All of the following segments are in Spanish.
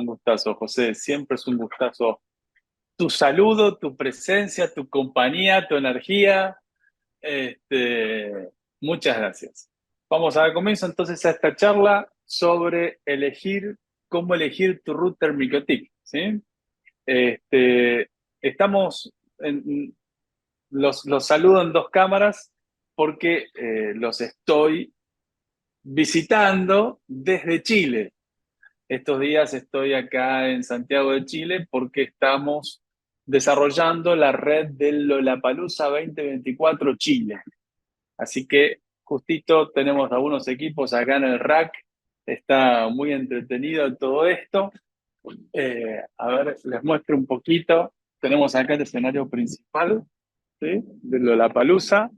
Un gustazo, José. Siempre es un gustazo tu saludo, tu presencia, tu compañía, tu energía. Muchas gracias. Vamos a dar comienzo entonces a esta charla sobre cómo elegir tu router MikroTik, ¿sí? Este, estamos los saludo en dos cámaras porque los estoy visitando desde Chile. Estos días estoy acá en Santiago de Chile porque estamos desarrollando la red del Lollapalooza 2024 Chile. Así que justito tenemos algunos equipos acá en el rack. Está muy entretenido todo esto. A ver, les muestro un poquito. Tenemos acá el escenario principal, ¿sí?, del Lollapalooza,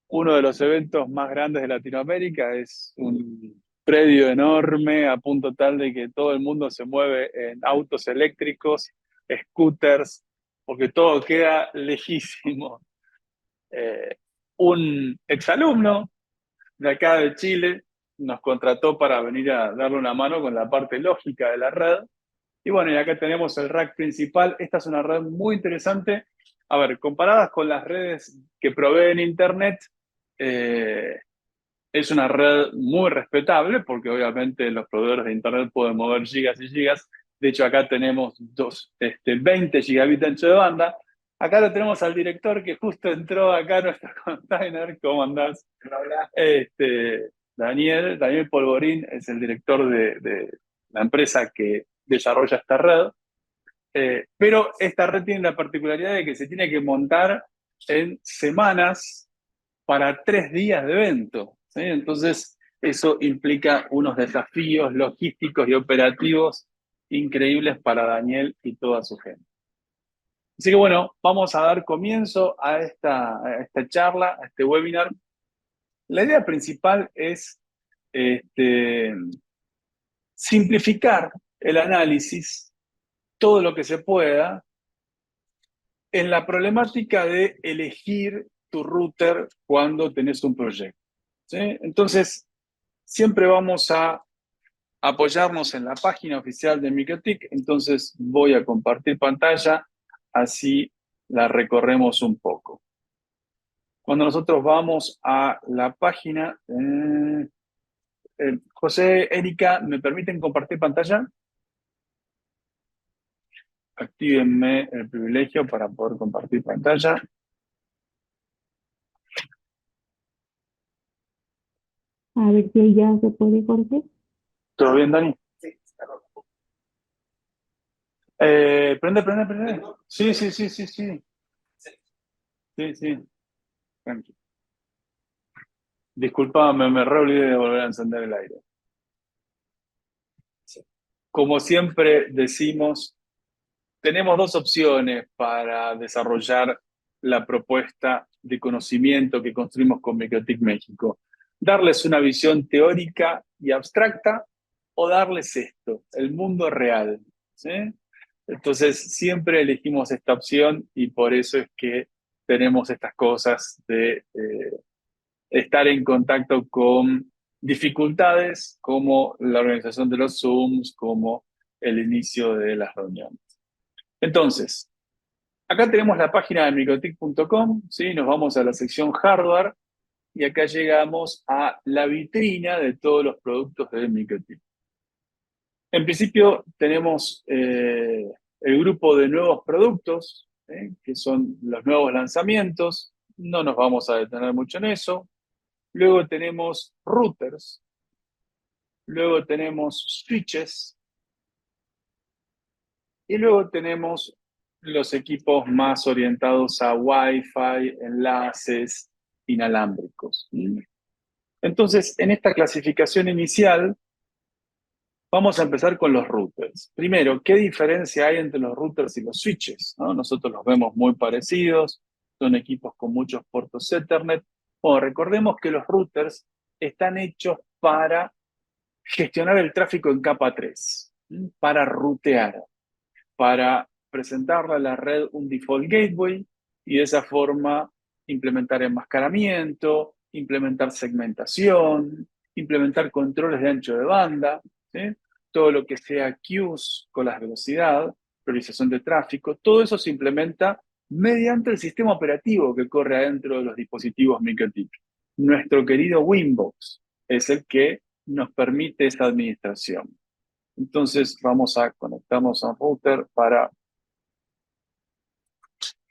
uno de los eventos más grandes de Latinoamérica. Es un predio enorme a punto tal de que todo el mundo se mueve en autos eléctricos, scooters, porque todo queda lejísimo. Eh, un exalumno de acá de Chile nos contrató para venir a darle una mano con la parte lógica de la red. Y bueno, y acá tenemos el rack principal. Esta es una red muy interesante. A ver, comparadas con las redes que proveen Internet, eh, es una red muy respetable porque obviamente los proveedores de Internet pueden mover gigas y gigas. De hecho, acá tenemos 20 gigabits de ancho de banda. Acá lo tenemos al director que justo entró acá a nuestro container. ¿Cómo andás? Hola. Daniel Polvorín es el director de la empresa que desarrolla esta red. Pero esta red tiene la particularidad de que se tiene que montar en semanas para 3 días de evento, ¿sí? Entonces, eso implica unos desafíos logísticos y operativos increíbles para Daniel y toda su gente. Así que bueno, vamos a dar comienzo a esta charla, a este webinar. La idea principal es este, simplificar el análisis todo lo que se pueda en la problemática de elegir tu router cuando tenés un proyecto, ¿sí? Entonces, siempre vamos a apoyarnos en la página oficial de MikroTik. Entonces voy a compartir pantalla, así la recorremos un poco. Cuando nosotros vamos a la página, José, Erika, ¿me permiten compartir pantalla? Actívenme el privilegio para poder compartir pantalla. A ver si ahí ya se puede, Jorge. ¿Todo bien, Dani? Prende. Sí, sí, sí, sí, sí. Sí, sí. Tranqui. Disculpame, me re olvidé de volver a encender el aire. Como siempre decimos, tenemos dos opciones para desarrollar la propuesta de conocimiento que construimos con MikroTik México. Darles una visión teórica y abstracta o darles esto, el mundo real, ¿sí? Entonces, siempre elegimos esta opción y por eso es que tenemos estas cosas de estar en contacto con dificultades como la organización de los Zooms, como el inicio de las reuniones. Entonces, acá tenemos la página de mikrotik.com, ¿sí? Nos vamos a la sección hardware y acá llegamos a la vitrina de todos los productos de MikroTik. En principio tenemos el grupo de nuevos productos, que son los nuevos lanzamientos. No nos vamos a detener mucho en eso. Luego tenemos routers, luego tenemos switches y luego tenemos los equipos más orientados a Wi-Fi, enlaces inalámbricos. Entonces, en esta clasificación inicial, vamos a empezar con los routers. Primero, ¿qué diferencia hay entre los routers y los switches? ¿No? Nosotros los vemos muy parecidos, son equipos con muchos puertos Ethernet. Bueno, recordemos que los routers están hechos para gestionar el tráfico en capa 3, para rutear, para presentarle a la red un default gateway y de esa forma implementar enmascaramiento, implementar segmentación, implementar controles de ancho de banda, ¿sí? todo lo que sea queues con la velocidad, priorización de tráfico, todo eso se implementa mediante el sistema operativo que corre adentro de los dispositivos MikroTik. Nuestro querido Winbox es el que nos permite esa administración. Entonces vamos a conectarnos a un router para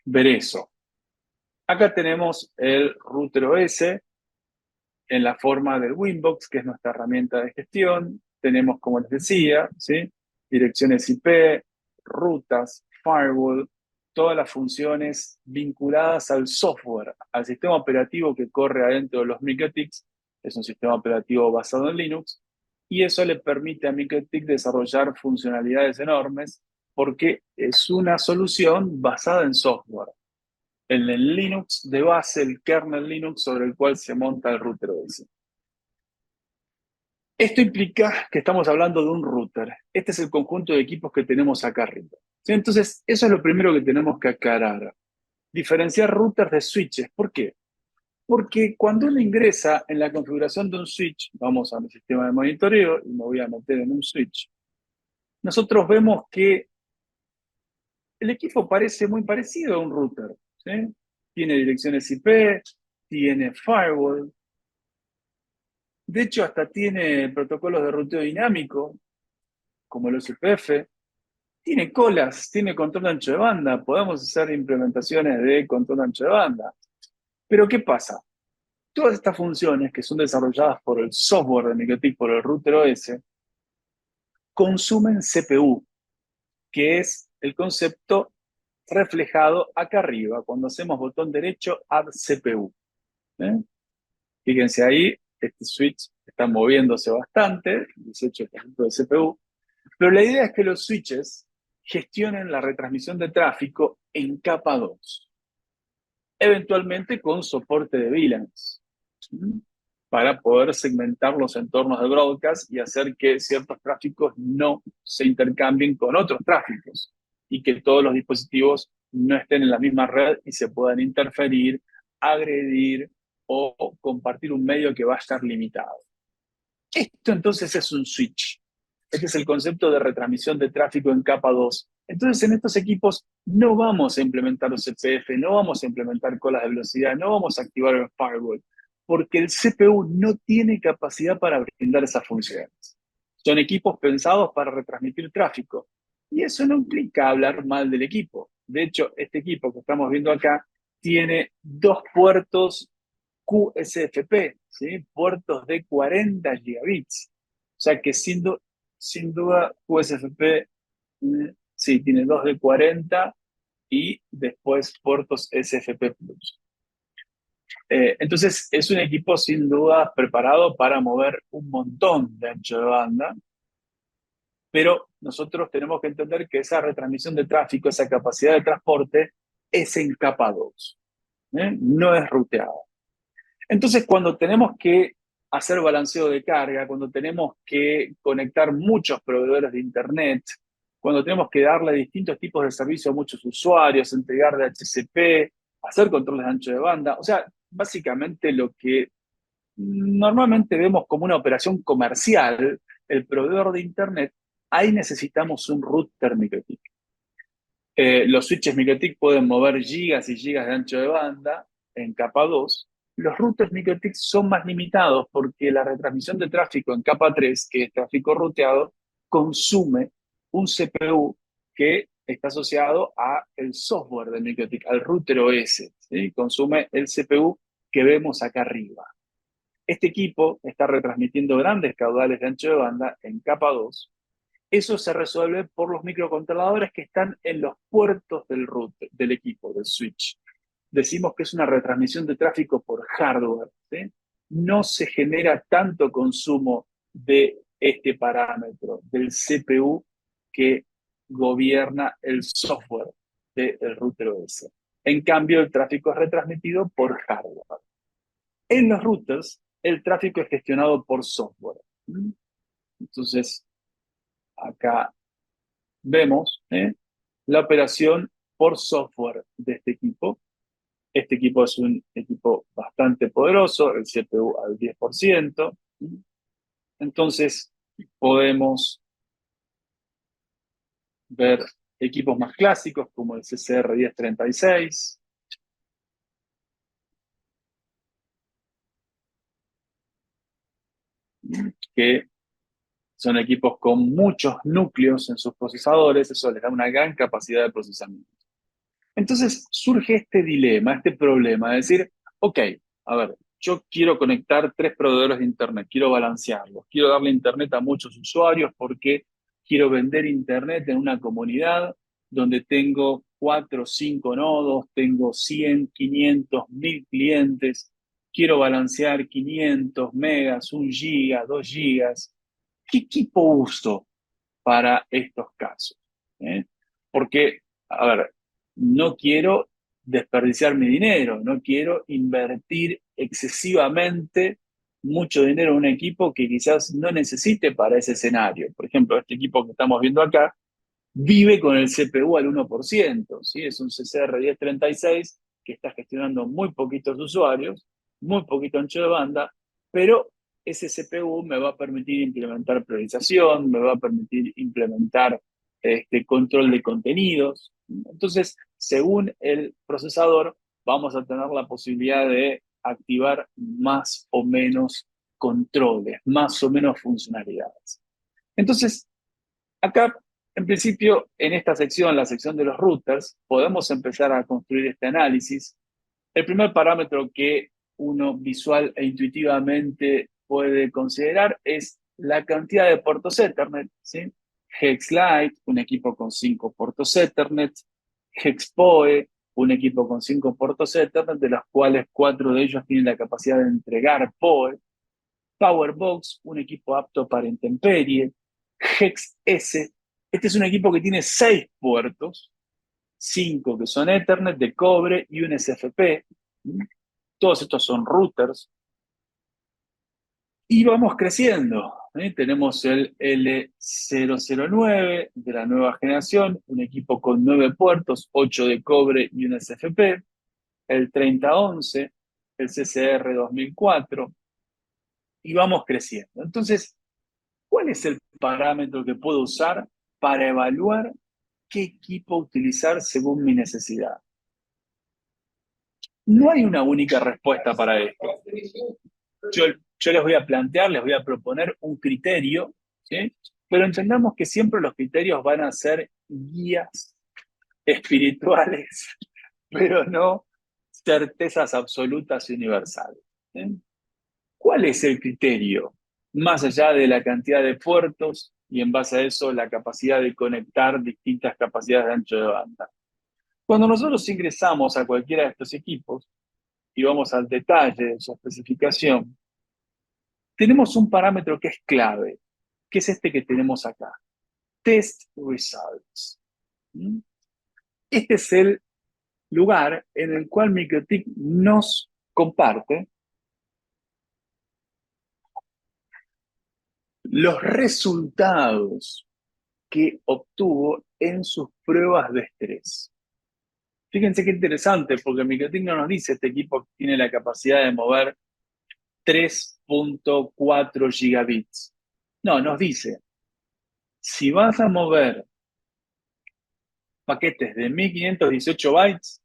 ver eso. Acá tenemos el router OS en la forma del Winbox, que es nuestra herramienta de gestión. Tenemos, como les decía, ¿sí?, direcciones IP, rutas, firewall, todas las funciones vinculadas al software, al sistema operativo que corre adentro de los MikroTiks. Es un sistema operativo basado en Linux, y eso le permite a MikroTik desarrollar funcionalidades enormes porque es una solución basada en software. En el Linux de base, el kernel Linux sobre el cual se monta el router OS. Esto implica que estamos hablando de un router. Este es el conjunto de equipos que tenemos acá arriba. ¿Sí? Entonces, eso es lo primero que tenemos que aclarar. Diferenciar routers de switches. ¿Por qué? Porque cuando uno ingresa en la configuración de un switch, vamos a mi sistema de monitoreo y me voy a meter en un switch, nosotros vemos que el equipo parece muy parecido a un router. ¿Sí? Tiene direcciones IP, tiene firewall. De hecho, hasta tiene protocolos de ruteo dinámico, como el USPF. Tiene colas, tiene control de ancho de banda. Podemos hacer implementaciones de control de ancho de banda. Pero ¿qué pasa? Todas estas funciones que son desarrolladas por el software de MikroTik, por el router OS, consumen CPU, que es el concepto reflejado acá arriba, cuando hacemos botón derecho, Add CPU. ¿Eh? Fíjense ahí, este switch está moviéndose bastante, 18% de CPU, pero la idea es que los switches gestionen la retransmisión de tráfico en capa 2, eventualmente con soporte de VLANs, para poder segmentar los entornos de broadcast y hacer que ciertos tráficos no se intercambien con otros tráficos y que todos los dispositivos no estén en la misma red y se puedan interferir, agredir o compartir un medio que va a estar limitado. Esto entonces es un switch. Este es el concepto de retransmisión de tráfico en capa 2. Entonces, en estos equipos no vamos a implementar los CPF, no vamos a implementar colas de velocidad, no vamos a activar el firewall, porque el CPU no tiene capacidad para brindar esas funciones. Son equipos pensados para retransmitir tráfico. Y eso no implica hablar mal del equipo. De hecho, este equipo que estamos viendo acá tiene 2 puertos QSFP, ¿sí?, puertos de 40 gigabits. O sea que sin duda QSFP, sí, tiene 2 de 40 y después puertos SFP+. Entonces es un equipo sin duda preparado para mover un montón de ancho de banda, pero nosotros tenemos que entender que esa retransmisión de tráfico, esa capacidad de transporte, es en capa 2, no es ruteada. Entonces, cuando tenemos que hacer balanceo de carga, cuando tenemos que conectar muchos proveedores de Internet, cuando tenemos que darle distintos tipos de servicio a muchos usuarios, entregar DHCP, hacer controles de ancho de banda, o sea, básicamente lo que normalmente vemos como una operación comercial, el proveedor de Internet, ahí necesitamos un router MikroTik. Los switches MikroTik pueden mover gigas y gigas de ancho de banda en capa 2. Los routers MikroTik son más limitados porque la retransmisión de tráfico en capa 3, que es tráfico ruteado, consume un CPU que está asociado al software de MikroTik, al router OS, ¿sí? Consume el CPU que vemos acá arriba. Este equipo está retransmitiendo grandes caudales de ancho de banda en capa 2. Eso se resuelve por los microcontroladores que están en los puertos del router, del equipo, del switch. Decimos que es una retransmisión de tráfico por hardware, ¿sí? No se genera tanto consumo de este parámetro, del CPU que gobierna el software del router OS. En cambio, el tráfico es retransmitido por hardware. En los routers, el tráfico es gestionado por software. Entonces, acá vemos la operación por software de este equipo. Este equipo es un equipo bastante poderoso, el CPU al 10%. Entonces, podemos ver equipos más clásicos como el CCR 1036, que son equipos con muchos núcleos en sus procesadores, eso les da una gran capacidad de procesamiento. Entonces surge este dilema, este problema de decir, ok, a ver, yo quiero conectar tres proveedores de Internet, quiero balancearlos, quiero darle Internet a muchos usuarios porque quiero vender Internet en una comunidad donde tengo 4 o 5 nodos, tengo 100, 500, 1000 clientes, quiero balancear 500 megas, 1 giga, 2 gigas. ¿Qué equipo uso para estos casos? ¿Eh? Porque, a ver, no quiero desperdiciar mi dinero, no quiero invertir excesivamente mucho dinero en un equipo que quizás no necesite para ese escenario. Por ejemplo, este equipo que estamos viendo acá vive con el CPU al 1%, ¿sí? Es un CCR 1036 que está gestionando muy poquitos usuarios, muy poquito ancho de banda, pero ese CPU me va a permitir implementar priorización, me va a permitir implementar control de contenidos. Entonces, según el procesador, vamos a tener la posibilidad de activar más o menos controles, más o menos funcionalidades. Entonces, acá, en principio, en esta sección, la sección de los routers, podemos empezar a construir este análisis. El primer parámetro que uno visual e intuitivamente puede considerar es la cantidad de puertos Ethernet, ¿sí? HexLite, un equipo con 5 puertos Ethernet, HexPoE, un equipo con 5 puertos Ethernet, de los cuales 4 de ellos tienen la capacidad de entregar PoE, PowerBox, un equipo apto para intemperie, HexS, este es un equipo que tiene 6 puertos, 5 que son Ethernet de cobre y un SFP. Todos estos son routers. Y vamos creciendo. Tenemos el L009 de la nueva generación, un equipo con 9 puertos, 8 de cobre y un SFP. El 3011, el CCR 2004. Y vamos creciendo. Entonces, ¿cuál es el parámetro que puedo usar para evaluar qué equipo utilizar según mi necesidad? No hay una única respuesta para esto. Yo les voy a plantear, les voy a proponer un criterio, ¿sí? Pero entendamos que siempre los criterios van a ser guías espirituales, pero no certezas absolutas y universales. ¿Sí? ¿Cuál es el criterio? Más allá de la cantidad de puertos y en base a eso la capacidad de conectar distintas capacidades de ancho de banda. Cuando nosotros ingresamos a cualquiera de estos equipos y vamos al detalle de su especificación, tenemos un parámetro que es clave, que es este que tenemos acá, Test Results. ¿Mm? Este es el lugar en el cual MikroTik nos comparte los resultados que obtuvo en sus pruebas de estrés. Fíjense qué interesante, porque MikroTik no nos dice este equipo tiene la capacidad de mover 3.4 gigabits. No, nos dice, si vas a mover paquetes de 1518 bytes,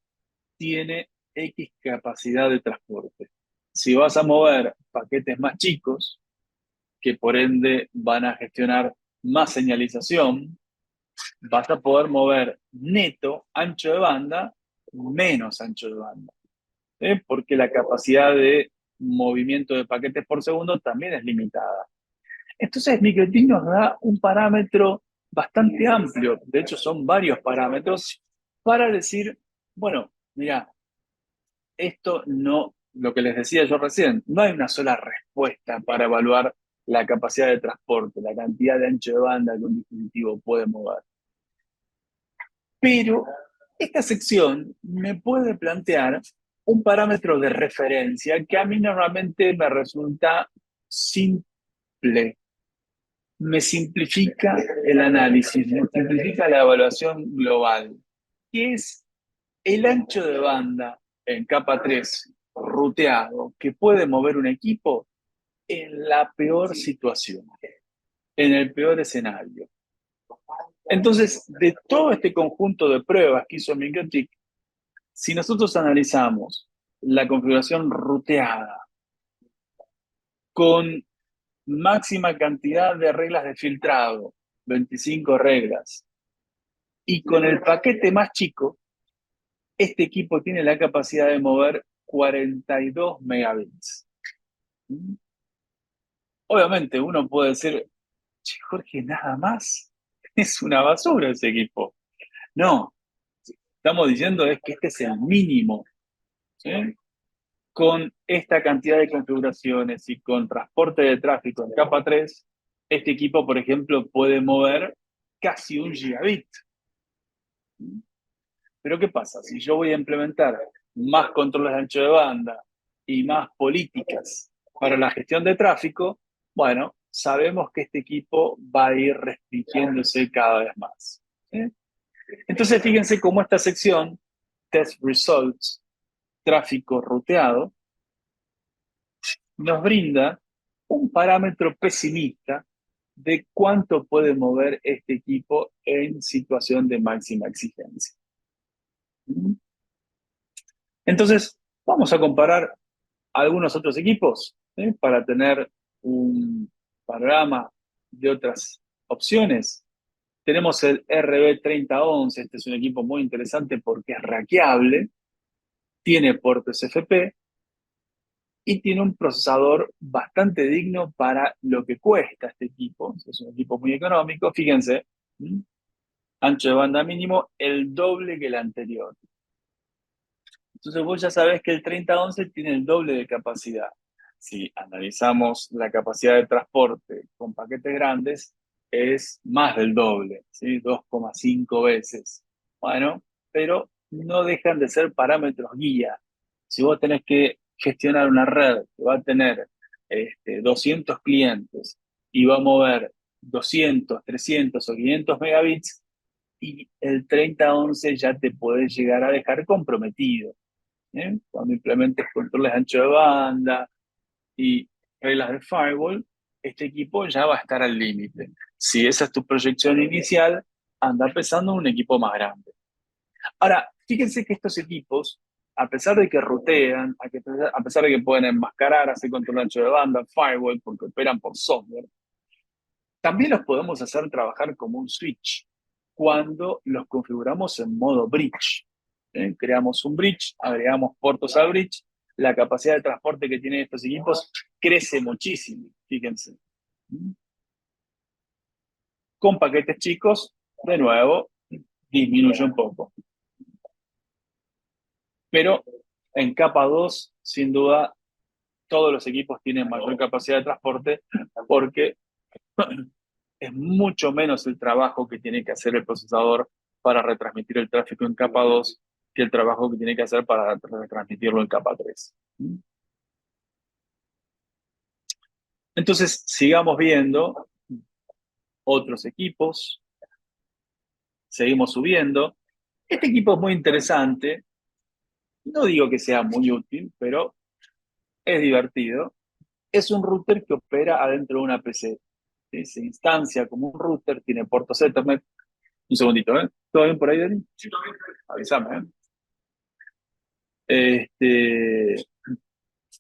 tiene X capacidad de transporte. Si vas a mover paquetes más chicos, que por ende van a gestionar más señalización, vas a poder mover neto ancho de banda menos ancho de banda, porque la capacidad de movimiento de paquetes por segundo también es limitada. Entonces, MikroTik nos da un parámetro bastante amplio, de hecho son varios parámetros, para decir, bueno, mira, esto no, lo que les decía yo recién, no hay una sola respuesta para evaluar la capacidad de transporte, la cantidad de ancho de banda que un dispositivo puede mover. Pero esta sección me puede plantear un parámetro de referencia que a mí normalmente me resulta simple, me simplifica el análisis, me simplifica la evaluación global, que es el ancho de banda en capa 3 ruteado que puede mover un equipo en la peor situación, en el peor escenario. Entonces, de todo este conjunto de pruebas que hizo MikroTik, si nosotros analizamos la configuración ruteada con máxima cantidad de reglas de filtrado, 25 reglas, y con el paquete más chico, este equipo tiene la capacidad de mover 42 megabits. Obviamente uno puede decir, che, Jorge, nada más, es una basura ese equipo. No, estamos diciendo es que este es el mínimo, ¿sí? Con esta cantidad de configuraciones y con transporte de tráfico en capa 3, este equipo, por ejemplo, puede mover casi 1 gigabit. Pero ¿qué pasa? Si yo voy a implementar más controles de ancho de banda y más políticas para la gestión de tráfico, bueno, sabemos que este equipo va a ir restringiéndose cada vez más. ¿Sí? Entonces, fíjense cómo esta sección, Test Results, tráfico ruteado, nos brinda un parámetro pesimista de cuánto puede mover este equipo en situación de máxima exigencia. Entonces, vamos a comparar algunos otros equipos, ¿sí? Para tener un panorama de otras opciones. Tenemos el RB3011, este es un equipo muy interesante porque es rackeable, tiene puertos FP y tiene un procesador bastante digno para lo que cuesta este equipo. Es un equipo muy económico, fíjense, ¿sí? Ancho de banda mínimo, el doble que el anterior. Entonces vos ya sabés que el 3011 tiene el doble de capacidad. Si analizamos la capacidad de transporte con paquetes grandes, es más del doble, ¿sí? 2,5 veces. Bueno, pero no dejan de ser parámetros guía. Si vos tenés que gestionar una red que va a tener 200 clientes y va a mover 200, 300 o 500 megabits, y el 3011 ya te puede llegar a dejar comprometido. Cuando implementes controles de ancho de banda y reglas de firewall, este equipo ya va a estar al límite. Si esa es tu proyección inicial, anda pensando en un equipo más grande. Ahora, fíjense que estos equipos, a pesar de que rutean, a pesar de que pueden enmascarar, hacer control de ancho de banda, firewall, porque operan por software, también los podemos hacer trabajar como un switch cuando los configuramos en modo bridge. Creamos un bridge, agregamos puertos al bridge, la capacidad de transporte que tienen estos equipos crece muchísimo, fíjense. Con paquetes chicos, de nuevo, disminuye un poco. Pero en capa 2, sin duda, todos los equipos tienen mayor capacidad de transporte porque es mucho menos el trabajo que tiene que hacer el procesador para retransmitir el tráfico en capa 2 que el trabajo que tiene que hacer para retransmitirlo en capa 3. Entonces, sigamos viendo otros equipos, seguimos subiendo. Este equipo es muy interesante, no digo que sea muy útil, pero es divertido. Es un router que opera adentro de una PC. ¿Sí? Se instancia como un router, tiene puertos Ethernet. Un segundito, ¿eh? ¿Todo bien por ahí, Dani? Sí, todo bien. Avísame, ¿eh? Este,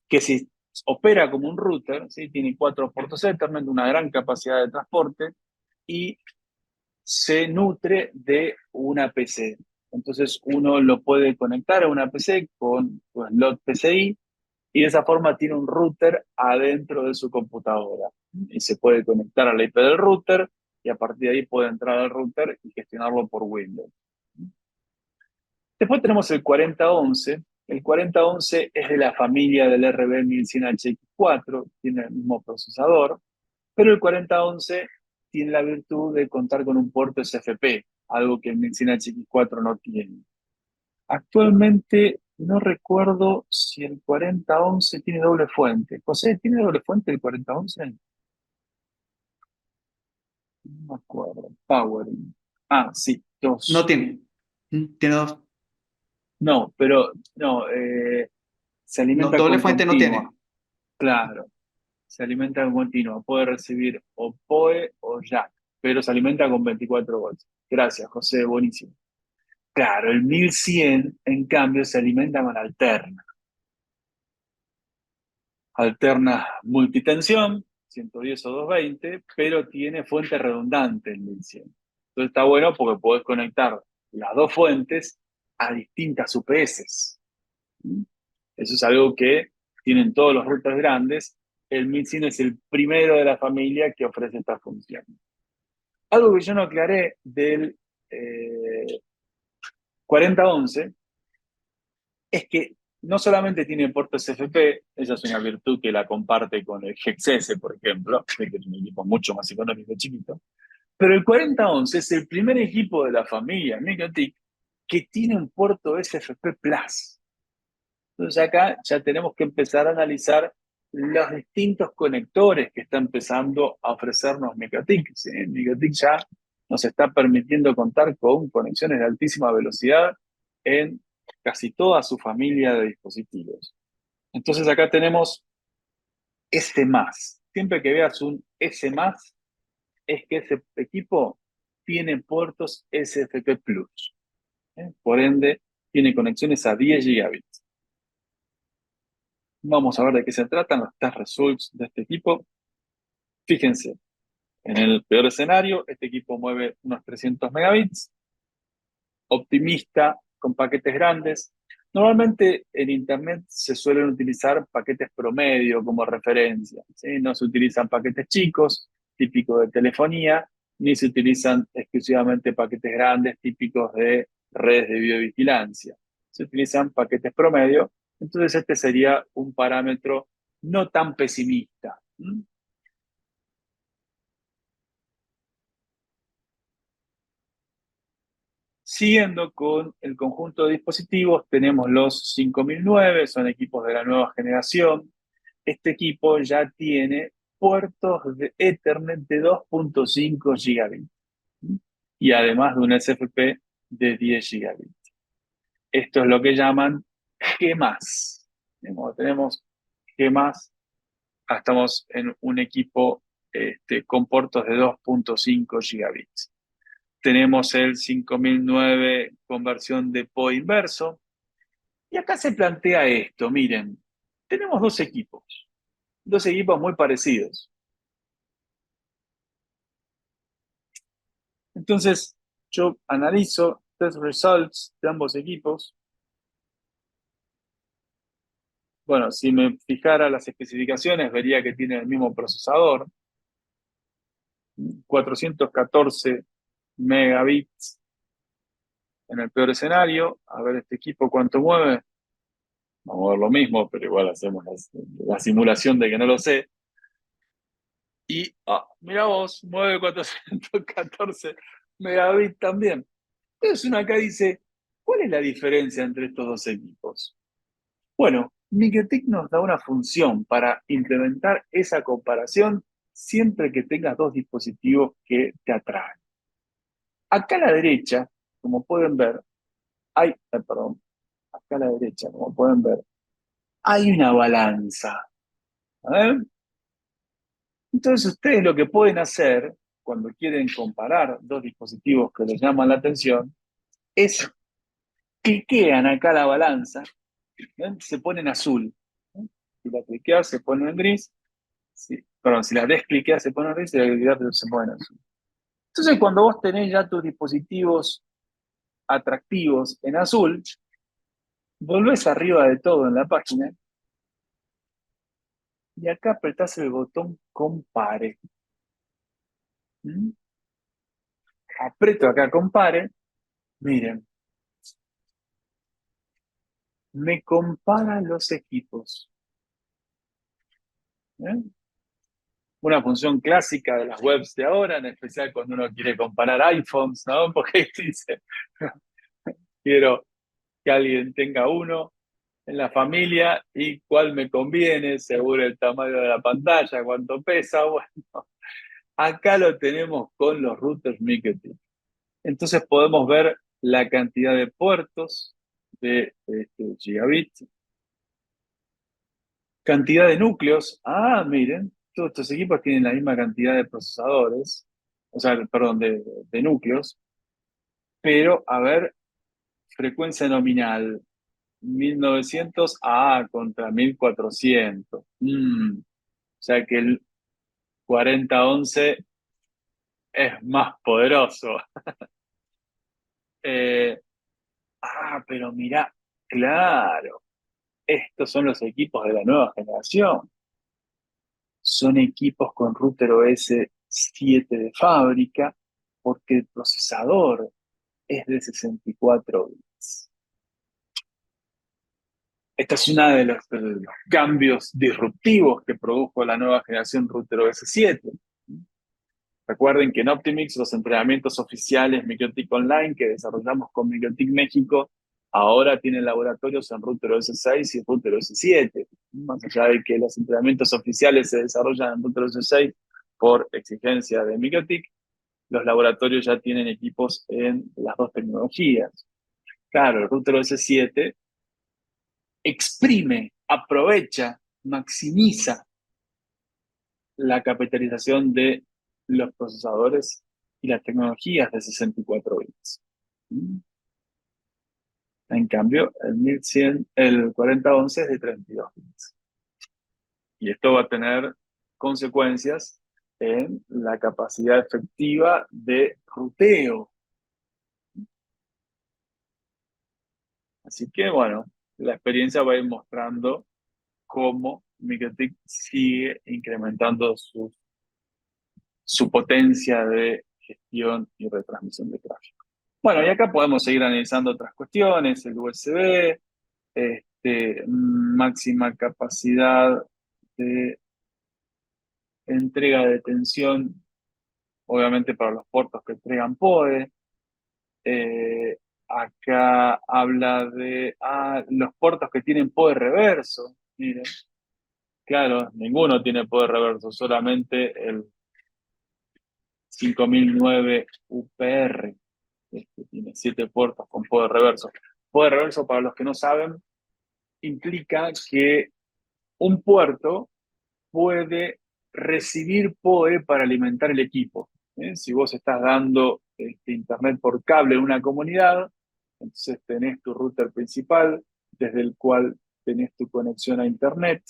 que si opera como un router, ¿sí? Tiene 4 puertos Ethernet, una gran capacidad de transporte y se nutre de una PC. Entonces uno lo puede conectar a una PC con su slot PCI y de esa forma tiene un router adentro de su computadora. Y se puede conectar a la IP del router y a partir de ahí puede entrar al router y gestionarlo por Windows. Después tenemos el 4011. El 4011 es de la familia del RB1100HX4, tiene el mismo procesador, pero el 4011 tiene la virtud de contar con un puerto SFP, algo que el 1100HX4 no tiene. Actualmente no recuerdo si el 4011 tiene doble fuente. José, ¿tiene doble fuente el 4011? No me acuerdo. Powering. Ah, sí, No dos. tiene. Tiene dos. No, pero no, se No, alimenta doble con fuente no continua. tiene. Claro, se alimenta con continua. Puede recibir o PoE o jack. pero se alimenta con 24 volts. Gracias, José, buenísimo. Claro, el 1100, en cambio, se alimenta con alterna. Alterna multitensión, 110 o 220, pero tiene fuente redundante el 1100. Entonces está bueno porque podés conectar las dos fuentes a distintas UPS. ¿Mm? Eso es algo que tienen todos los routers grandes. El 1100 es el primero de la familia que ofrece esta función. Algo que yo no aclaré del 4011 es que no solamente tiene puertos FP, esa es una virtud que la comparte con el GXS, por ejemplo, que es un equipo mucho más económico y chiquito, pero el 4011 es el primer equipo de la familia MikroTik que tiene un puerto SFP Plus. Entonces acá ya tenemos que empezar a analizar los distintos conectores que está empezando a ofrecernos MikroTik. ¿Sí? MikroTik ya nos está permitiendo contar con conexiones de altísima velocidad en casi toda su familia de dispositivos. Entonces acá tenemos S+. Siempre que veas un S+, es que ese equipo tiene puertos SFP Plus. Por ende, tiene conexiones a 10 gigabits. Vamos a ver de qué se tratan los test results de este equipo. Fíjense, en el peor escenario, este equipo mueve unos 300 megabits, optimista, con paquetes grandes. Normalmente en Internet se suelen utilizar paquetes promedio como referencia, ¿sí? No se utilizan paquetes chicos, típicos de telefonía, ni se utilizan exclusivamente paquetes grandes, típicos de redes de videovigilancia. Se utilizan paquetes promedio, entonces este sería un parámetro no tan pesimista. ¿Mm? Siguiendo con el conjunto de dispositivos, tenemos los 5009, son equipos de la nueva generación. Este equipo ya tiene puertos de Ethernet de 2.5 gigabits, ¿sí? Y además de un SFP de 10 gigabits. Esto es lo que llaman G+. Como tenemos G+, estamos en un equipo con puertos de 2.5 gigabits. Tenemos el 5009 conversión de PO inverso. Y acá se plantea esto, miren, tenemos dos equipos muy parecidos. Entonces, yo analizo test results de ambos equipos. Bueno, si me fijara las especificaciones, vería que tienen el mismo procesador, 414 megabits en el peor escenario. A ver este equipo cuánto mueve. Vamos a ver lo mismo, pero igual hacemos la simulación de que no lo sé. Y, mira vos, mueve 414 megabits también. Entonces uno acá dice, ¿cuál es la diferencia entre estos dos equipos? Bueno, MikroTik nos da una función para implementar esa comparación siempre que tengas dos dispositivos que te atraen. Acá a la derecha, como pueden ver, perdón, acá a la derecha, como pueden ver, hay una balanza. A ver. Entonces ustedes lo que pueden hacer cuando quieren comparar dos dispositivos que les llaman la atención es cliquean acá la balanza, ¿ven? Se pone en azul. ¿Eh? Si la cliqueas se pone en gris. Perdón, si la descliqueas se pone en gris y la cliqueas se pone en azul. Entonces cuando vos tenés ya tus dispositivos atractivos en azul, volvés arriba de todo en la página y acá apretás el botón compare. ¿Mm? Aprieto acá compare, miren, me compara los equipos. ¿Eh? Una función clásica de las webs de ahora, en especial cuando uno quiere comparar iPhones, ¿no? Porque dice, quiero que alguien tenga uno en la familia y cuál me conviene, según el tamaño de la pantalla, cuánto pesa. Bueno, acá lo tenemos con los routers MikroTik. Entonces podemos ver la cantidad de puertos de gigabit, cantidad de núcleos. Miren, todos estos equipos tienen la misma cantidad de procesadores. o sea, perdón, de núcleos, pero a ver, frecuencia nominal, 1900 contra 1400. O sea que el 4011 es más poderoso. Eh, pero mirá, claro, estos son los equipos de la nueva generación. Son equipos con router OS 7 de fábrica, porque el procesador es de 64 bits. Esta es una de los cambios disruptivos que produjo la nueva generación router OS 7. Recuerden que en Optimix los entrenamientos oficiales MikroTik Online que desarrollamos con MikroTik México ahora tienen laboratorios en router OS 6 y router OS 7. Más allá de que los entrenamientos oficiales se desarrollan en router OS 6 por exigencia de MikroTik, los laboratorios ya tienen equipos en las dos tecnologías. Claro, el router OS 7 exprime, aprovecha, maximiza la capitalización de los procesadores y las tecnologías de 64 bits. En cambio, el 4011 es de 32 bits. Y esto va a tener consecuencias en la capacidad efectiva de ruteo. Así que, bueno, la experiencia va a ir mostrando cómo MikroTik sigue incrementando su potencia de gestión y retransmisión de tráfico. Bueno, y acá podemos seguir analizando otras cuestiones, el USB, máxima capacidad de entrega de tensión, obviamente para los puertos que entregan PoE. Acá habla de los puertos que tienen PoE reverso. Miren, claro, ninguno tiene PoE reverso, solamente el 5009 UPR. Tiene 7 puertos con PoE reverso. PoE reverso, para los que no saben, implica que un puerto puede recibir PoE para alimentar el equipo. Si vos estás dando internet por cable en una comunidad, entonces tenés tu router principal, desde el cual tenés tu conexión a internet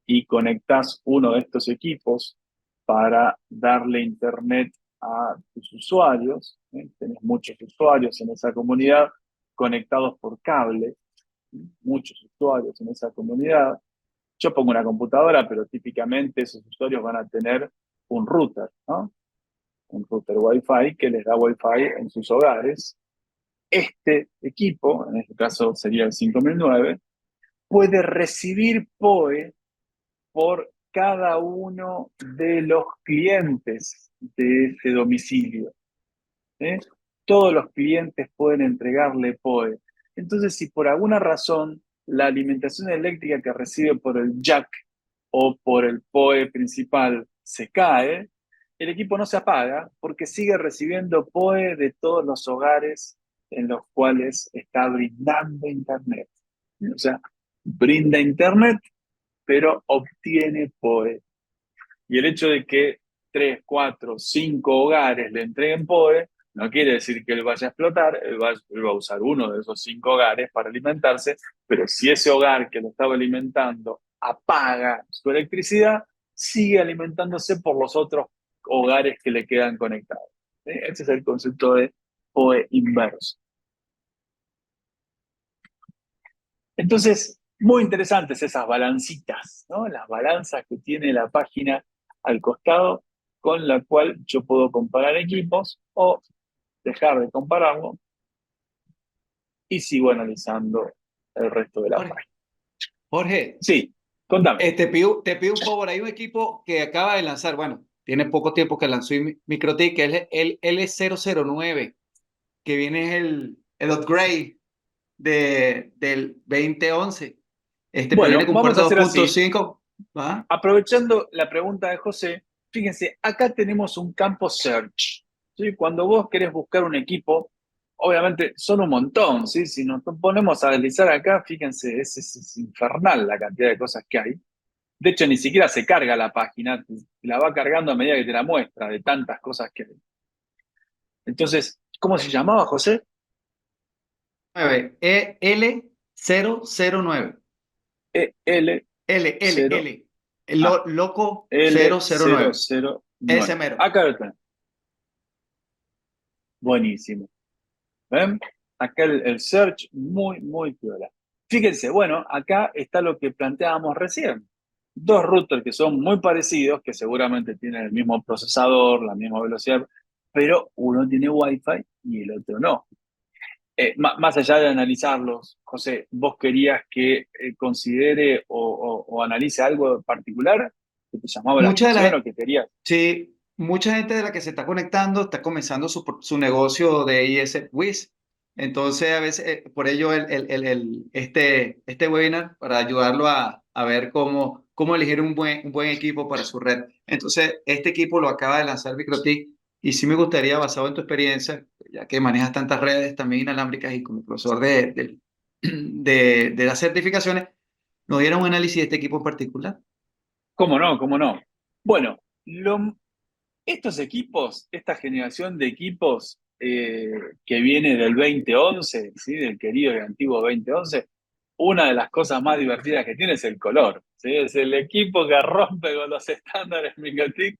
y conectás uno de estos equipos para darle internet a tus usuarios. Tenés muchos usuarios en esa comunidad conectados por cable, muchos usuarios en esa comunidad. Yo pongo una computadora, pero típicamente esos usuarios van a tener un router, ¿no? Un router Wi-Fi que les da Wi-Fi en sus hogares. Este equipo, en este caso sería el 5009, puede recibir PoE por cada uno de los clientes de ese domicilio. ¿Eh? Todos los clientes pueden entregarle PoE. Entonces, si por alguna razón la alimentación eléctrica que recibe por el jack o por el PoE principal se cae, el equipo no se apaga porque sigue recibiendo PoE de todos los hogares en los cuales está brindando Internet. O sea, brinda Internet, pero obtiene PoE. Y el hecho de que 3, 4, 5 hogares le entreguen PoE, no quiere decir que él vaya a explotar, él va a usar uno de esos 5 hogares para alimentarse, pero si ese hogar que lo estaba alimentando apaga su electricidad, sigue alimentándose por los otros hogares que le quedan conectados. Ese es el concepto de PoE inverso. Entonces, muy interesantes esas balancitas, ¿no? Las balanzas que tiene la página al costado con la cual yo puedo comparar equipos o dejar de compararlo y sigo analizando el resto de la Jorge, página. Jorge, Sí, contame. te pido un favor. Hay un equipo que acaba de lanzar, bueno, tiene poco tiempo que lanzó MikroTik, que es el L009, que viene es el upgrade del 2011. Pero Bueno, viene con vamos a puerto hacer así. 2.5. ¿Ah? Aprovechando la pregunta de José, fíjense, acá tenemos un campo search. ¿Sí? Cuando vos querés buscar un equipo, obviamente son un montón, ¿sí? Si nos ponemos a deslizar acá, fíjense, es infernal la cantidad de cosas que hay. De hecho, ni siquiera se carga la página, la va cargando a medida que te la muestra, de tantas cosas que hay. Entonces, ¿cómo se llamaba, José? 009. EL0, L. El ah, loco 009. Ese L009. mero. Acá lo tenés. Buenísimo. ¿Ven? Acá el search muy, muy piola. Fíjense, bueno, acá está lo que planteábamos recién. Dos routers que son muy parecidos, que seguramente tienen el mismo procesador, la misma velocidad, pero uno tiene Wi-Fi y el otro no. Más allá de analizarlos, José, ¿vos querías que considere o analice algo en particular que te llamaba la Mucha de atención la, o que querías? sí, mucha gente de la que se está conectando está comenzando su negocio de IS-WIS. Entonces, a veces, por ello, este webinar para ayudarlo a ver cómo elegir un buen equipo para su red. Entonces, este equipo lo acaba de lanzar MikroTik y sí me gustaría, basado en tu experiencia, ya que manejas tantas redes también inalámbricas y como profesor de las certificaciones, nos diera un análisis de este equipo en particular. ¿Cómo no? ¿Cómo no? Bueno, estos equipos, esta generación de equipos que viene del 2011, ¿sí? Del querido y antiguo 2011, una de las cosas más divertidas que tiene es el color, ¿sí? Es el equipo que rompe con los estándares MikroTik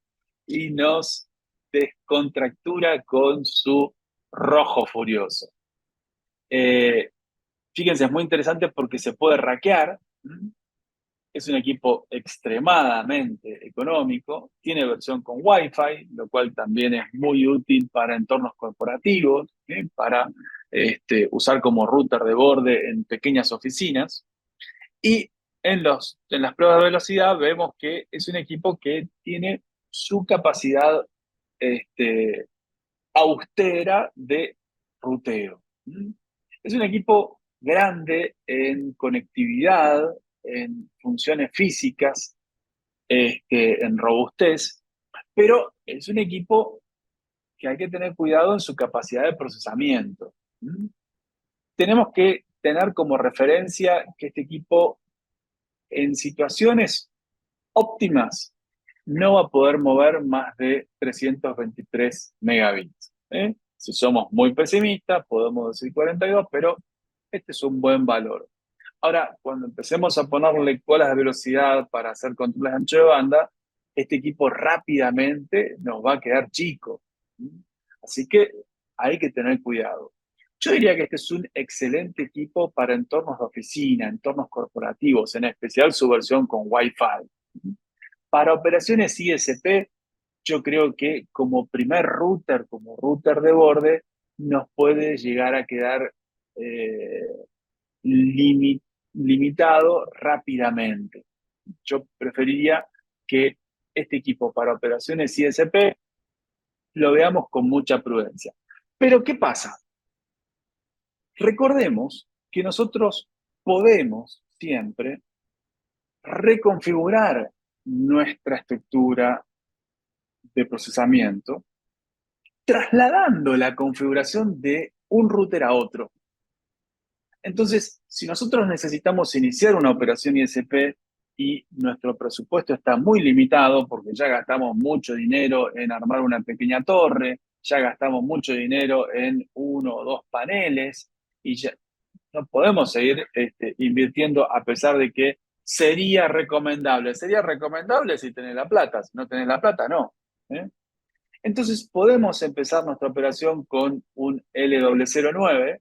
y nos descontractura con su rojo furioso. Eh, Fíjense, es muy interesante porque se puede hackear. Es un equipo extremadamente económico, tiene versión con Wi-Fi, lo cual también es muy útil para entornos corporativos, ¿sí? Para usar como router de borde en pequeñas oficinas. Y en las pruebas de velocidad vemos que es un equipo que tiene su capacidad este, austera de ruteo. Es un equipo grande en conectividad, en funciones físicas, en robustez, pero es un equipo que hay que tener cuidado en su capacidad de procesamiento. Tenemos que tener como referencia que este equipo en situaciones óptimas no va a poder mover más de 323 megabits. Si somos muy pesimistas, podemos decir 42, pero este es un buen valor. Ahora, cuando empecemos a ponerle colas de velocidad para hacer controles de ancho de banda, este equipo rápidamente nos va a quedar chico. Así que hay que tener cuidado. Yo diría que este es un excelente equipo para entornos de oficina, entornos corporativos, en especial su versión con Wi-Fi. Para operaciones ISP, yo creo que como primer router, como router de borde, nos puede llegar a quedar eh, limitado rápidamente. Yo preferiría que este equipo para operaciones ISP lo veamos con mucha prudencia. Pero ¿qué pasa? Recordemos que nosotros podemos siempre reconfigurar nuestra estructura de procesamiento trasladando la configuración de un router a otro. Entonces, si nosotros necesitamos iniciar una operación ISP y nuestro presupuesto está muy limitado porque ya gastamos mucho dinero en armar una pequeña torre, ya gastamos mucho dinero en uno o dos paneles y ya no podemos seguir invirtiendo a pesar de que sería recomendable. Sería recomendable si tenés la plata, si no tenés la plata, no. ¿eh? Entonces podemos empezar nuestra operación con un LW09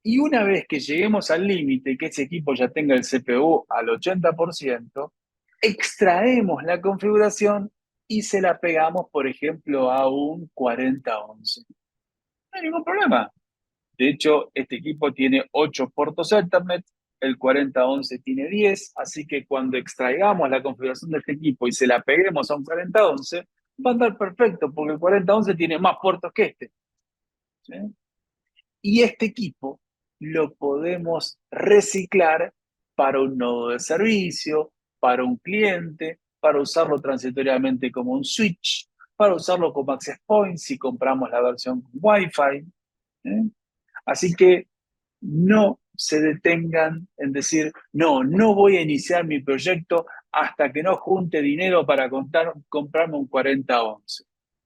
y una vez que lleguemos al límite, que ese equipo ya tenga el CPU al 80%, extraemos la configuración y se la pegamos, por ejemplo, a un 4011. No hay ningún problema. De hecho, este equipo tiene 8 puertos Ethernet, el 4011 tiene 10, así que cuando extraigamos la configuración de este equipo y se la peguemos a un 4011, va a andar perfecto, porque el 4011 tiene más puertos que este. ¿Sí? Y este equipo lo podemos reciclar para un nodo de servicio, para un cliente, para usarlo transitoriamente como un switch, para usarlo como access point si compramos la versión Wi-Fi. ¿eh? Así que no se detengan en decir, no, no voy a iniciar mi proyecto hasta que no junte dinero para comprarme un 40-11.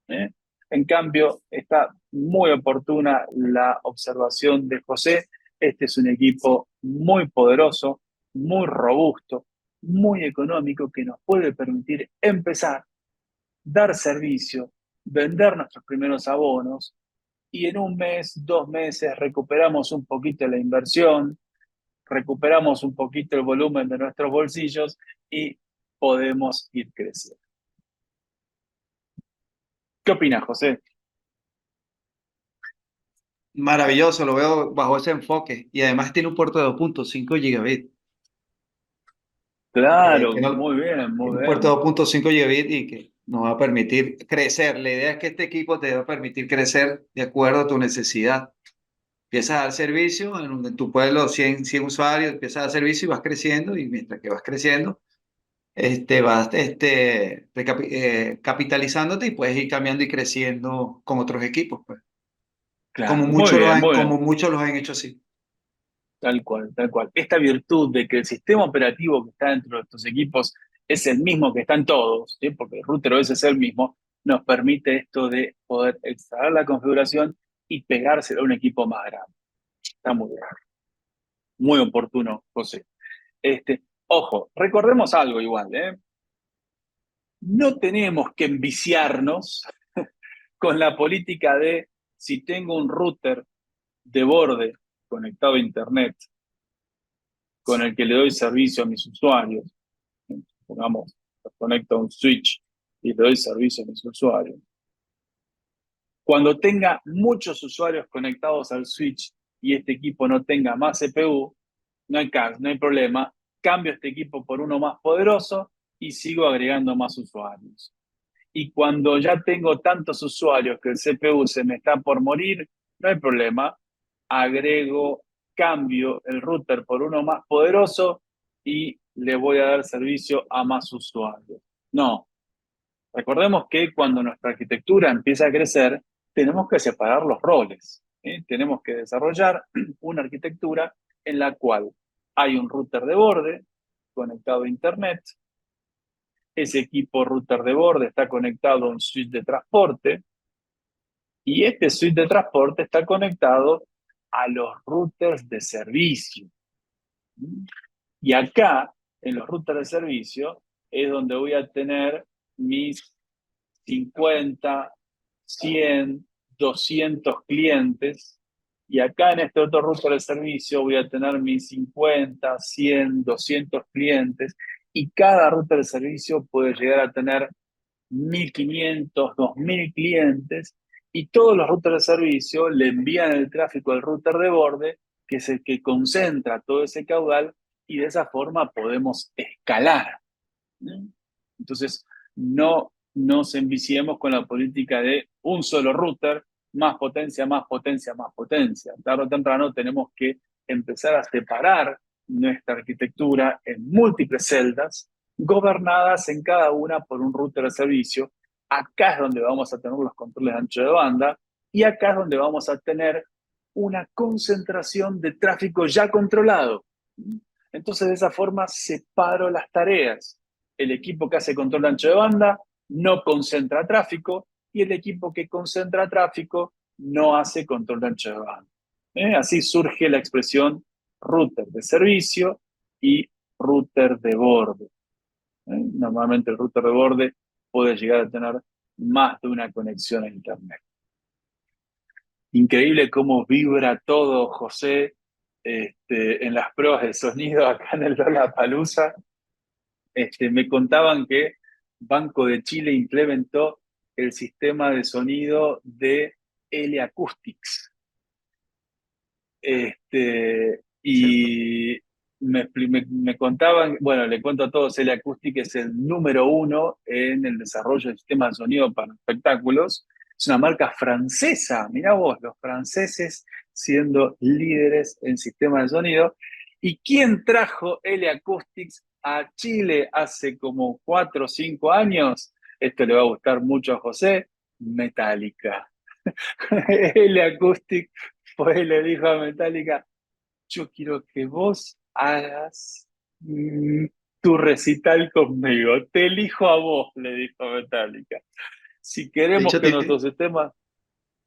¿Eh? En cambio, está muy oportuna la observación de José. Este es un equipo muy poderoso, muy robusto, muy económico, que nos puede permitir empezar, dar servicio, vender nuestros primeros abonos y en un mes, 2 meses, recuperamos un poquito la inversión, recuperamos un poquito el volumen de nuestros bolsillos y podemos ir creciendo. ¿Qué opinas, José? Maravilloso, lo veo bajo ese enfoque. Y además tiene un puerto de 2.5 gigabit. Claro, Que no, muy bien, tiene muy un puerto de bien. 2.5 gigabit y que nos va a permitir crecer. La idea es que este equipo te va a permitir crecer de acuerdo a tu necesidad. Empiezas a dar servicio en tu pueblo, 100 usuarios, empiezas a dar servicio y vas creciendo. Y mientras que vas creciendo, vas capitalizándote y puedes ir cambiando y creciendo con otros equipos, pues. Claro, muy bien, muy Como bien. muchos los han hecho así. Tal cual, tal cual. Esta virtud de que el sistema operativo que está dentro de estos equipos es el mismo que están todos, ¿sí? Porque el router OS es el mismo, nos permite esto de poder extraer la configuración y pegársela a un equipo más grande. Está muy bien, muy oportuno, José. Ojo, recordemos algo igual, ¿eh? No tenemos que enviciarnos con la política de si tengo un router de borde conectado a Internet con el que le doy servicio a mis usuarios, pongamos, conecto a un switch y le doy servicio a mis usuarios. Cuando tenga muchos usuarios conectados al switch y este equipo no tenga más CPU, no hay caso, no hay problema, cambio este equipo por uno más poderoso y sigo agregando más usuarios. Y cuando ya tengo tantos usuarios que el CPU se me está por morir, no hay problema, agrego, cambio el router por uno más poderoso y le voy a dar servicio a más usuarios. No, recordemos que cuando nuestra arquitectura empieza a crecer, tenemos que separar los roles. ¿Eh? Tenemos que desarrollar una arquitectura en la cual hay un router de borde conectado a Internet. Ese equipo router de borde está conectado a un switch de transporte y este switch de transporte está conectado a los routers de servicio. Y acá, en los routers de servicio, es donde voy a tener mis 50, 100, 200 clientes. Y acá en este otro router de servicio voy a tener mis 50, 100, 200 clientes. Y cada router de servicio puede llegar a tener 1.500, 2.000 clientes. Y todos los routers de servicio le envían el tráfico al router de borde, que es el que concentra todo ese caudal. Y de esa forma podemos escalar. Entonces, no nos enviciemos con la política de un solo router, más potencia, más potencia, más potencia. Tarde o temprano tenemos que empezar a separar nuestra arquitectura en múltiples celdas, gobernadas en cada una por un router de servicio. Acá es donde vamos a tener los controles de ancho de banda y acá es donde vamos a tener una concentración de tráfico ya controlado. Entonces, de esa forma, separo las tareas. El equipo que hace control de ancho de banda no concentra tráfico y el equipo que concentra tráfico no hace control de ancho de banda. Así surge la expresión router de servicio y router de borde. Normalmente el router de borde puede llegar a tener más de una conexión a Internet. Increíble cómo vibra todo, José, en las pruebas de sonido acá en el Lollapalooza. Me contaban que Banco de Chile implementó el sistema de sonido de L Acoustics. ¿Cierto? Y me contaban, bueno, le cuento a todos, L Acoustics es el número uno en el desarrollo de sistemas de sonido para espectáculos. Es una marca francesa, mirá vos, los franceses siendo líderes en sistemas de sonido. ¿Y quién trajo L Acoustics a Chile hace como 4 o 5 años? Esto le va a gustar mucho a José, Metallica. L Acoustics fue y le dijo a Metallica, yo quiero que vos hagas tu recital conmigo. Te elijo a vos, le dijo Metallica. Si De queremos hecho, que nuestro sistema...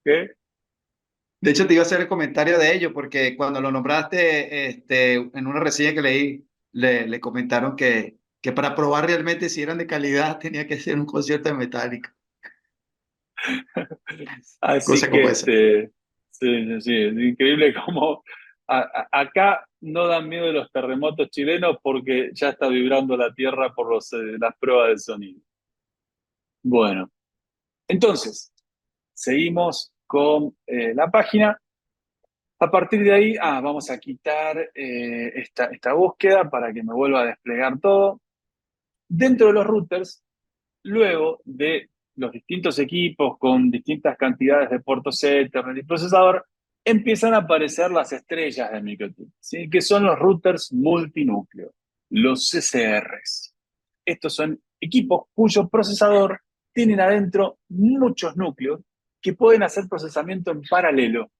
¿Qué? de hecho, te iba a hacer el comentario de ello, porque cuando lo nombraste, en una reseña que leí, le comentaron que para probar realmente si eran de calidad tenía que ser un concierto de Metallica, Así cosa que como esa. sí, sí, es increíble cómo acá no dan miedo los terremotos chilenos porque ya está vibrando la tierra por las pruebas de sonido. Bueno, entonces, seguimos con la página. A partir de ahí, vamos a quitar esta búsqueda para que me vuelva a desplegar todo. Dentro de los routers, luego de los distintos equipos con distintas cantidades de puertos Ethernet y procesador, empiezan a aparecer las estrellas de MikroTik, ¿sí? Que son los routers multinúcleo, los CCRs. Estos son equipos cuyo procesador tienen adentro muchos núcleos que pueden hacer procesamiento en paralelo.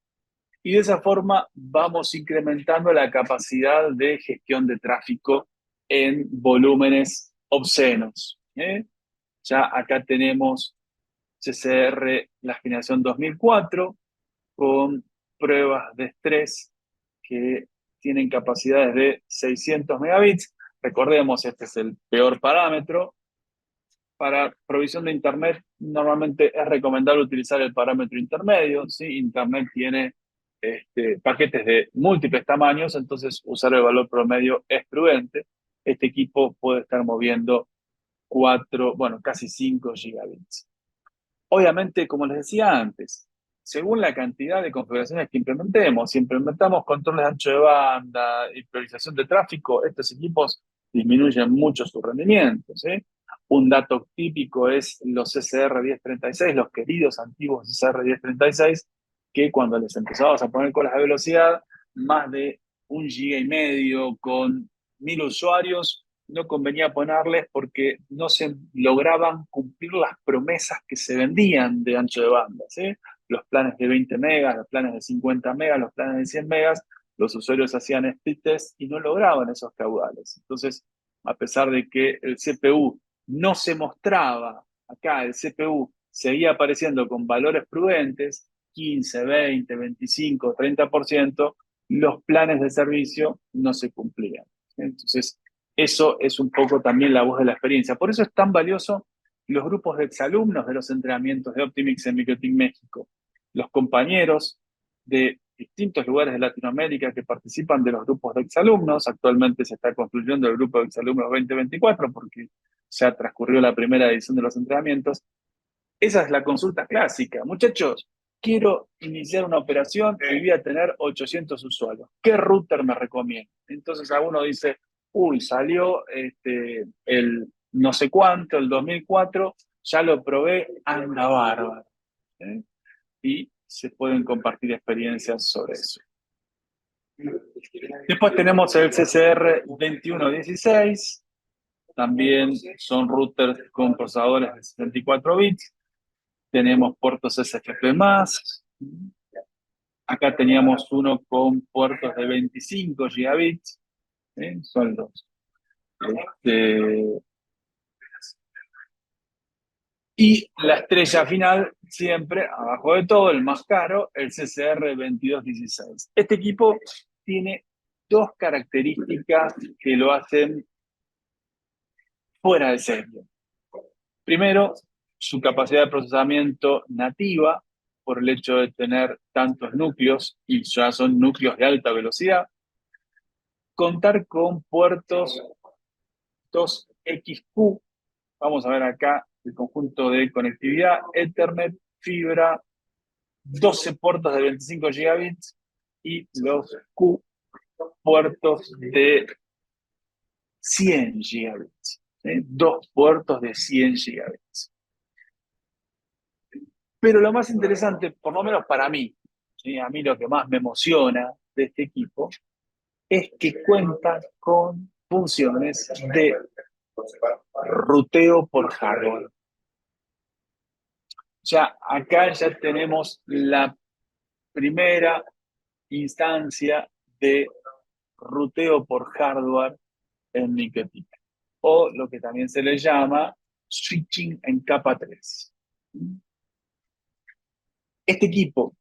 Y de esa forma vamos incrementando la capacidad de gestión de tráfico en volúmenes obscenos. Ya acá tenemos CCR, la generación 2004, con pruebas de estrés que tienen capacidades de 600 megabits. Recordemos, este es el peor parámetro. Para provisión de Internet, normalmente es recomendable utilizar el parámetro intermedio. ¿Sí? Internet tiene paquetes de múltiples tamaños, entonces usar el valor promedio es prudente. Este equipo puede estar moviendo 4, bueno, casi 5 gigabits. Obviamente, como les decía antes, según la cantidad de configuraciones que implementemos, si implementamos controles de ancho de banda y priorización de tráfico, estos equipos disminuyen mucho su rendimiento. ¿Sí? Un dato típico es los CCR 1036, los queridos antiguos CCR 1036, que cuando les empezabas a poner colas de velocidad, más de 1,5 GB con 1.000 usuarios, no convenía ponerles porque no se lograban cumplir las promesas que se vendían de ancho de banda. ¿Sí? Los planes de 20 megas, los planes de 50 megas, los planes de 100 megas, los usuarios hacían split test y no lograban esos caudales. Entonces, a pesar de que el CPU no se mostraba, acá el CPU seguía apareciendo con valores prudentes, 15, 20, 25, 30%, los planes de servicio no se cumplían. Entonces, eso es un poco también la voz de la experiencia. Por eso es tan valioso los grupos de exalumnos de los entrenamientos de Optimix en MikroTik México, los compañeros de distintos lugares de Latinoamérica que participan de los grupos de exalumnos. Actualmente se está construyendo el grupo de exalumnos 2024 porque ya transcurrió la primera edición de los entrenamientos. Esa es la consulta clásica. Muchachos, quiero iniciar una operación y voy a tener 800 usuarios. ¿Qué router me recomienda? Entonces alguno dice, uy, salió el no sé cuánto, el 2004, ya lo probé, anda bárbaro. ¿Eh? Y se pueden compartir experiencias sobre eso. Después tenemos el CCR 2116, también son routers con procesadores de 64 bits. Tenemos puertos SFP+. Acá teníamos uno con puertos de 25 gigabits. ¿Sí? Son los. Este, y la estrella final, siempre, abajo de todo, el más caro, el CCR 2216. Este equipo tiene dos características que lo hacen fuera de serie. Primero, su capacidad de procesamiento nativa, por el hecho de tener tantos núcleos, y ya son núcleos de alta velocidad. Contar con puertos 2XQ, vamos a ver acá el conjunto de conectividad, Ethernet, fibra, 12 puertos de 25 gigabits y los Q puertos de 100 gigabits. ¿Sí? Dos puertos de 100 gigabits. Pero lo más interesante, por lo menos para mí, ¿sí? A mí lo que más me emociona de este equipo es que cuenta con funciones de ruteo por hardware. Ya acá ya tenemos la primera instancia de ruteo por hardware en MikroTik. o lo que también se le llama switching en capa 3. Este equipo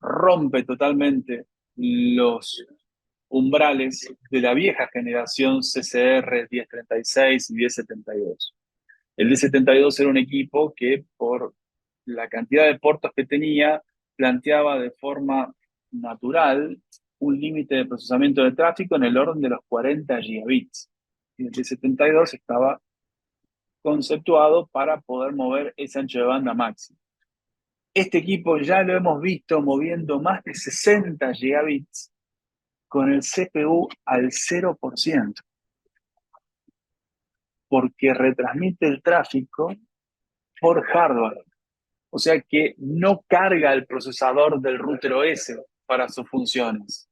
rompe totalmente los umbrales de la vieja generación CCR 1036 y 1072. El D72 era un equipo que, por la cantidad de puertos que tenía, planteaba de forma natural un límite de procesamiento de tráfico en el orden de los 40 gigabits. Y el D72 estaba conceptuado para poder mover ese ancho de banda máximo. Este equipo ya lo hemos visto moviendo más de 60 gigabits con el CPU al 0%, porque retransmite el tráfico por hardware. O sea que no carga el procesador del router OS para sus funciones.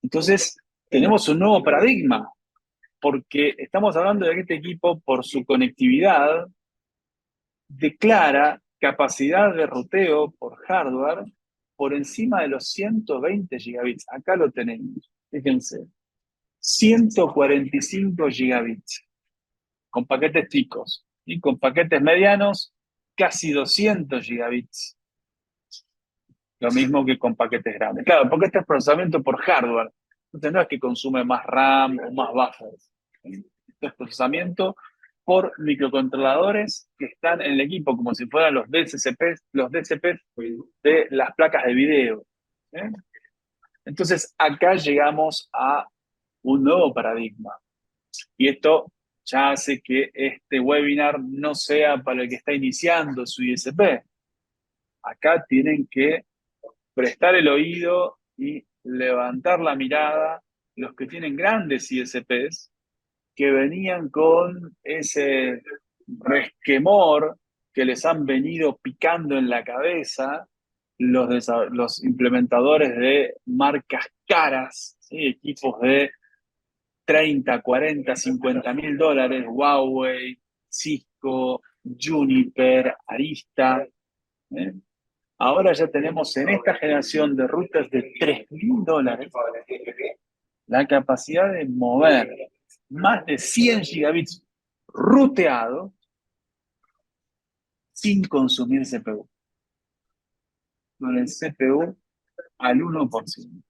Entonces, tenemos un nuevo paradigma, porque estamos hablando de que este equipo, por su conectividad, declara capacidad de ruteo por hardware por encima de los 120 gigabits. Acá lo tenemos, fíjense, 145 gigabits, con paquetes chicos, y con paquetes medianos, casi 200 gigabits. Lo mismo que con paquetes grandes. Claro, porque este es procesamiento por hardware. Entonces no es que consume más RAM o más buffers. Esto es procesamiento por microcontroladores que están en el equipo, como si fueran los DCP de las placas de video. ¿Eh? Entonces acá llegamos a un nuevo paradigma. Y esto ya hace que este webinar no sea para el que está iniciando su ISP. Acá tienen que prestar el oído y levantar la mirada los que tienen grandes ISPs que venían con ese resquemor que les han venido picando en la cabeza los implementadores de marcas caras, ¿sí? Equipos de 30, 40, 50 mil dólares, Huawei, Cisco, Juniper, Arista. ¿Eh? Ahora ya tenemos en esta generación de rutas de 3.000 dólares la capacidad de mover más de 100 gigabits ruteado sin consumir CPU, con el CPU al 1%.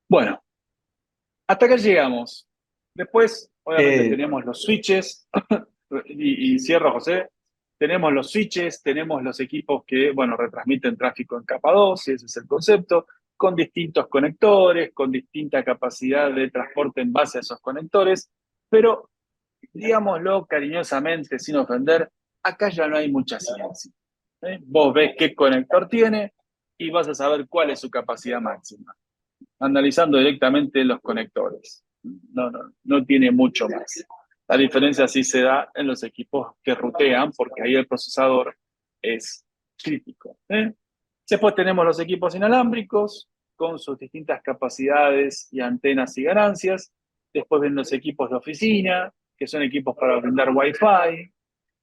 Bueno, hasta acá llegamos. Después, obviamente, tenemos los switches, y cierro, José. Tenemos los switches, tenemos los equipos que, bueno, retransmiten tráfico en capa 2, y ese es el concepto, con distintos conectores, con distinta capacidad de transporte en base a esos conectores, pero, digámoslo cariñosamente, sin ofender, acá ya no hay mucha ciencia. Vos ves qué conector tiene y vas a saber cuál es su capacidad máxima, analizando directamente los conectores. No tiene mucho más. La diferencia sí se da en los equipos que rutean, porque ahí el procesador es crítico. Después tenemos los equipos inalámbricos, con sus distintas capacidades y antenas y ganancias. Después ven los equipos de oficina, que son equipos para brindar Wi-Fi,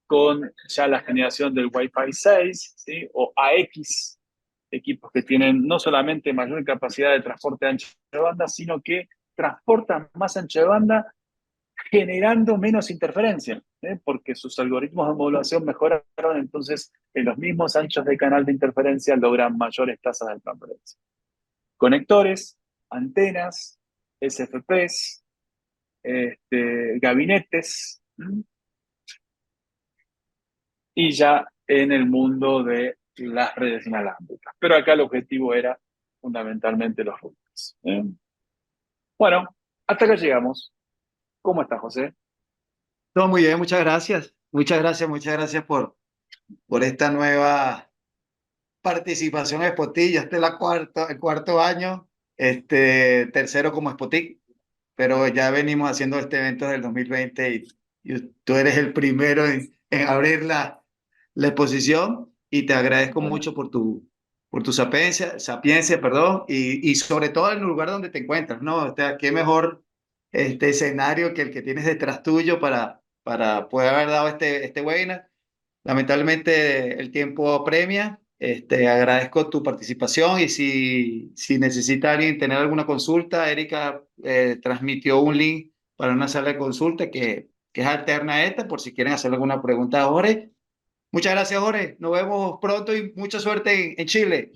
con ya la generación del Wi-Fi 6, ¿sí? O AX, equipos que tienen no solamente mayor capacidad de transporte de ancho de banda, sino que transportan más ancho de banda generando menos interferencia, porque sus algoritmos de modulación mejoraron, entonces en los mismos anchos de canal de interferencia logran mayores tasas de transferencia. Conectores, antenas, SFPs, gabinetes, y ya en el mundo de las redes inalámbricas. Pero acá el objetivo era fundamentalmente los routers. Bueno, hasta acá llegamos. ¿Cómo estás, José? Todo muy bien, muchas gracias. Muchas gracias por esta nueva participación en Spotify. Ya este es el cuarto año, tercero como Spotify, pero ya venimos haciendo este evento desde el 2020 y tú eres el primero en abrir la exposición y te agradezco Bueno, mucho por tu sapiencia, perdón, y sobre todo en el lugar donde te encuentras, ¿no? O sea, qué mejor escenario que el que tienes detrás tuyo para poder haber dado este webinar. Lamentablemente el tiempo premia Agradezco tu participación y si necesita alguien tener alguna consulta, Erika transmitió un link para una sala de consulta que es alterna a esta, por si quieren hacer alguna pregunta a Jorge. Muchas gracias, Jorge. Nos vemos pronto y mucha suerte en Chile.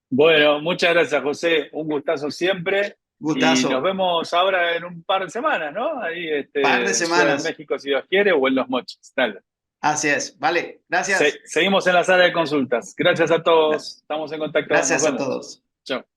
Bueno, muchas gracias, José. Un gustazo siempre. Y nos Gustazo. vemos ahora en un par de semanas, ¿no? Ahí Par de en Ciudad de semanas. México, si Dios quiere, o en Los Mochis. Dale. Así es. Vale. Gracias. Seguimos en la sala de consultas. Gracias a todos. Estamos en contacto. Nos Gracias a vemos. todos. Chao.